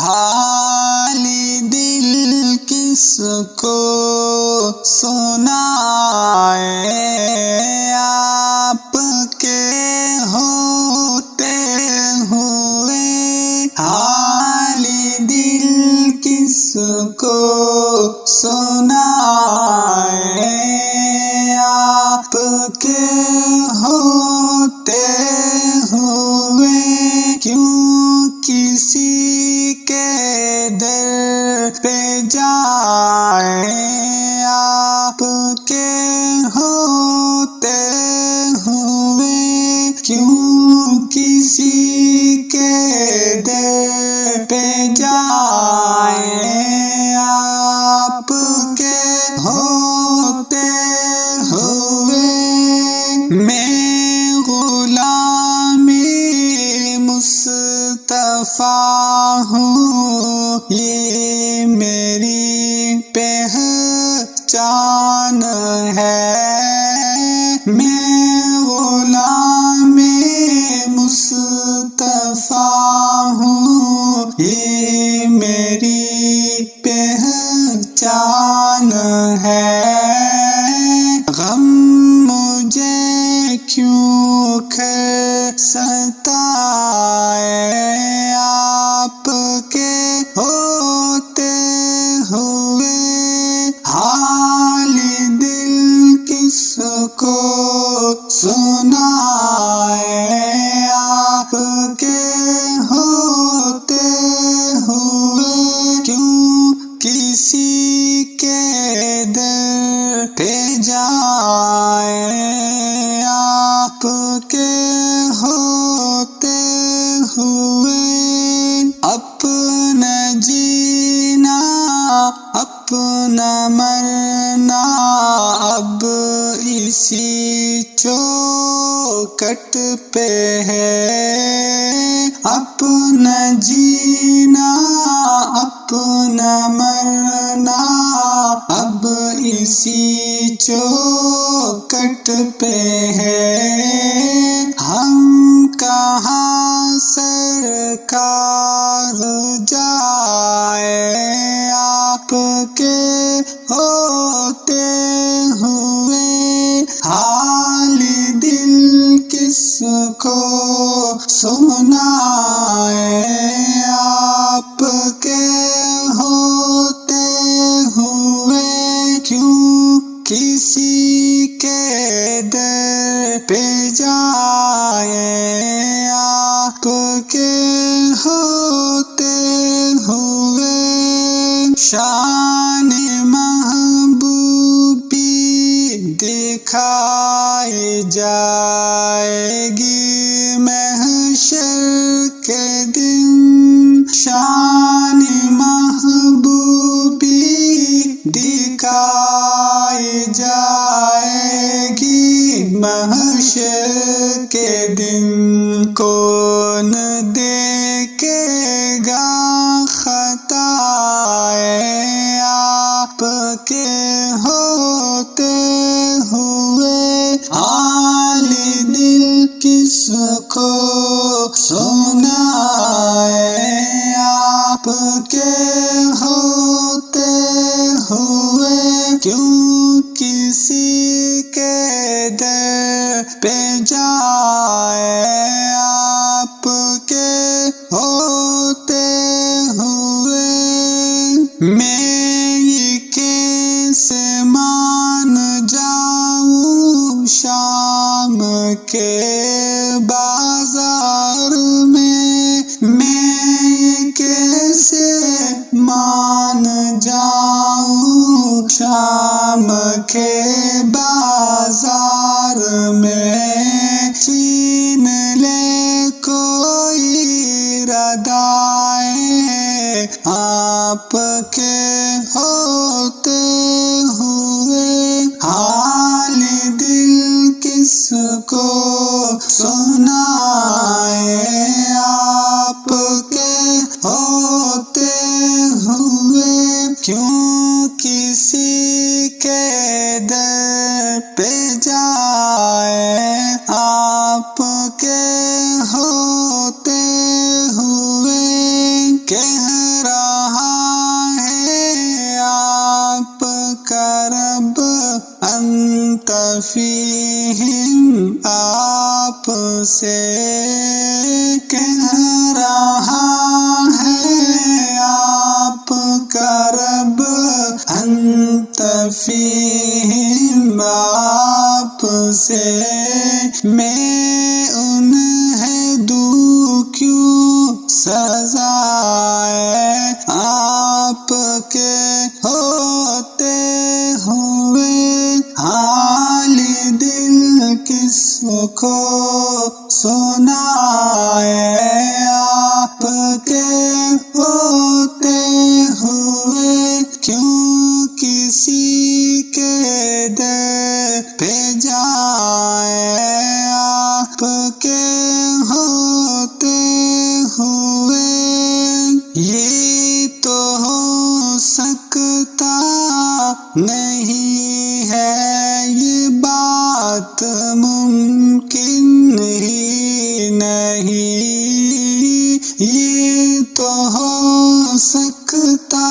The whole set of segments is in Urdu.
حال دل کس کو سنائے آپ کے ہوتے ہوئے، حال دل کس کو سنائے آپ کے ہوتے ہوئے، کیوں کسی کے در پہ جائے آپ کے ہوتے ہوئے، کیوں کسی کے در پہ جائے آپ کے ہوتے ہوئے۔ میں غلام مصطفیٰ ہوں، یہ میری پہچان ہے، میں غلام مصطفیٰ ہوں، یہ میری پہچان ہے۔ غم مجھے کیوں ستائے آپ کے ہوتے ہوئے، حال دل کس کو سنائے آپ کے ہوتے ہوئے، کیوں کسی کے در پہ جائے آپ کے ہوتے ہوئے۔ اپنا جینا اپنا مرنا اب اسی چوکٹ پہ ہے، اپنا جینا اپنا مرنا اب اسی چوکٹ پہ ہے۔ ہم کہاں سرکار جائے آپ کے ہوتے ہوئے، حال دل کس کو سنائے آپ کے ہوتے ہوئے، کیوں کسی کے در پہ جائے آپ کے ہوتے ہوئے۔ شان محبوبی دکھائی جائے گی محشر کے دن، شان محبوبی دکھائی جائے گی محشر کے دن، کون دیکھے گا خطائے آپ کے ہوتے ہوئے، حال دل کس کو سنائے آپ کے ہوتے ہوئے، کیوں کسی کے در پہ جائے آپ کے ہوتے ہوئے۔ میں یہ کیسے مان جاؤں شام کے بازار میں یہ کیسے مان جاؤں شام کے بازار میں، چھین لے کوئی ردائیں آپ کے ہوتے ہوئے، حال دل کس کو سنائے آپ کے ہوتے ہوئے، کیوں کسی کے در پہ جائے آپ کے ہوتے ہوئے۔ کہہ فیہم آپ سے کہہ رہا ہے آپ کا رب، انت فیہم آپ سے میں انہیں دوں کیوں سزا، آپ کے ہوتے ہوئے حال دل کس کو سنائے، آپ کے ہوتے ہوئے کیوں کسی کے در پہ جائے، آپ کے ہوتے ہوئے یہ تو ہو سکتا نہیں ہے، یہ بات ممکن ہی نہیں، یہ تو ہو سکتا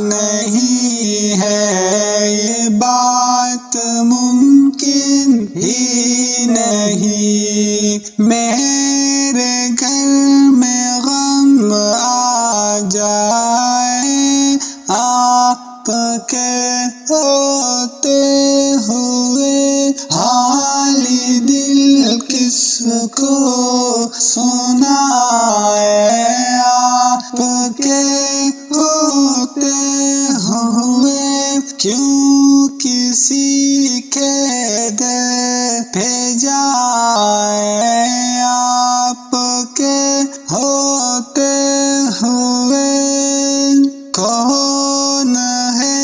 نہیں ہے، یہ بات ممکن ہی نہیں، میرے گھر میں غم آ جائے، آپ کے ہوتے ہوئے حال دل کس کو سنائے، آپ کے ہوتے ہوئے کیوں کسی کے در پہ جائے، آپ کے ہوتے ہوئے کون ہے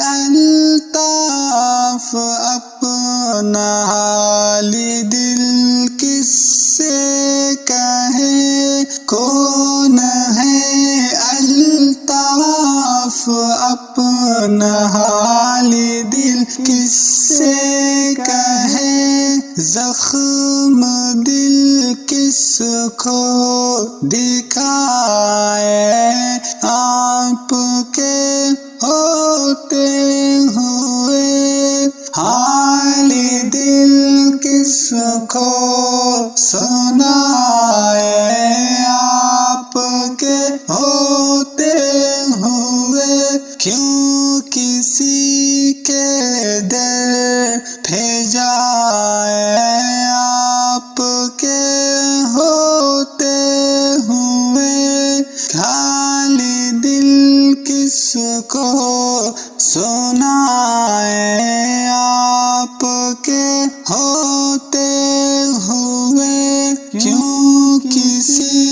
الطاف اپنا حال دل کس سے کہے، کون ہے الطاف اپنا حال دل کس سے کہے، زخم دل کس کو دکھائے، آپ کے ہوتے ہوئے حال دل کس کو سنائے، آپ کے ہوتے ہوئے کیوں کسی کے در پہ جائے، آپ کے ہوتے ہوئے حال دل کس کو سنائے، آپ کے ہوتے ہوئے کیوں کسی